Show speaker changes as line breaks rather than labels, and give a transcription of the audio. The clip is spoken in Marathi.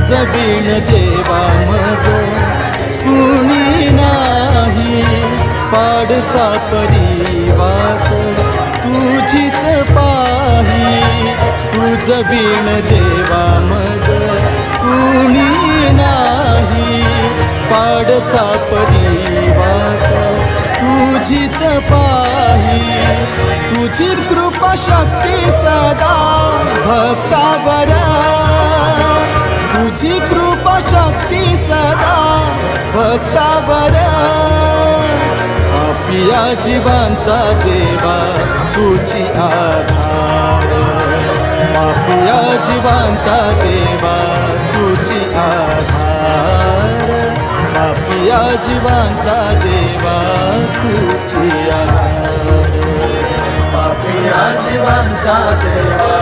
तुझं बिन देवा मज कुणी नाही, पाडसा परिवार तुझीच पाही, तुझं बिन देवा मज कुणी नाही, पाडसा परिवार तुझीच पाही, तुझी कृपा शक्ती सदा भक्तावर, तुझी कृपा शक्ती सदा भक्तावर, पापिया जीवांचा देवा तुझी आधार, पापिया जीवांचा देवा तुझी आधार, पापिया जीवांचा देवा तुझी आधार, पापिया जीवांचा देवा